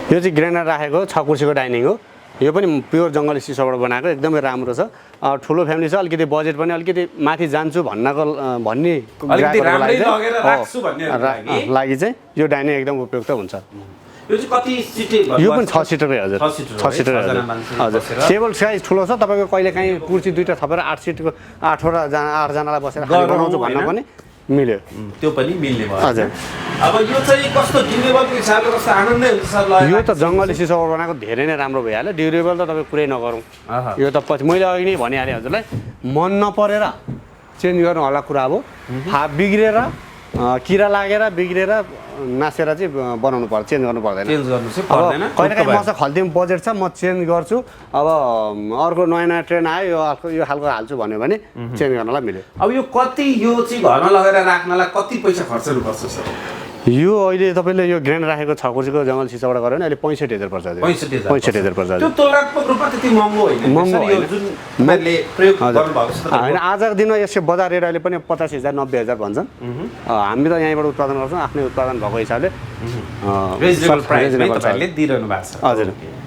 यो चाहिँ ग्रेनाइट राखेको 6 कुर्सीको डाइनिङ हो। यो पनि प्योर जङ्गली सिसोबाट बनाएको एकदमै राम्रो छ। ठुलो फ्यामिली छ, अलिकति बजेट पनि अलिकति माथि जान्छु भन्ने लागि चाहिँ यो डाइनिङ एकदम उपयुक्त हुन्छ। यो चाहिँ कति सिटर? यो पनि 6 सिटरकै हजुर। 6 सिटर हजुर। टेबल साइज ठुलो छ, तपाईँको कहिले काहीँ कुर्सी दुईटा थपेर 8 सिटको 8 जनालाई बसेर खाना बनाउँछु भन्न पनि मिल्यो। त्यो पनि मिल्ने भयो हजुर। अब यो चाहिँ कस्तो ड्युरेबलको हिसाबले कस्तो आनन्दै हुन्छ सर? यो त जङ्गली सिसोबाट बनाएको धेरै नै राम्रो भइहाल्यो। ड्युरेबल त तपाईँ कुरै नगरौँ। यो त पछि मैले अघि नै भनिहालेँ हजुरलाई, मन नपरेर चेन्ज गर्नु होला कुरा अब। बिग्रेर किरा लागेर बिग्रेर नासेर चाहिँ बनाउनु पर्छ, चेन्ज गर्नु पर्दैन। चेन्ज गर्नु चाहिँ पर्दैन। कहिले काहीँ मसँग खल्तीमा बजेट छ, म चेन्ज गर्छु, अब अर्को नयाँ ट्रेन आयो यो खालको हाल्छु भन्यो भने चेन्ज गर्नलाई मिल्यो। अब यो कति, यो चाहिँ घरमा लगेर राख्नलाई कति पैसा खर्च गर्नुपर्छ सर? यो अहिले तपाईँले यो ग्रेन राखेको 6 कुर्सीको जङ्गल सिसाबाट गऱ्यो भने अहिले 65,000 पर्छ। 65,000 पर्छ। त्यो तुलनात्मक रूपमा त्यति महँगो होइन। महँगो यो जुन मैले प्रयोग गर्नुभएको छ होइन, आजको दिनमा यसको बजार रेट अहिले पनि 85,000 90,000 भन्छन्। हामी त यहीँबाट उत्पादन गर्छौँ, आफ्नै उत्पादन भएको हिसाबले रिजनेबल प्राइसमै तपाईँहरूले दिइरहनु भएको छ। हजुर।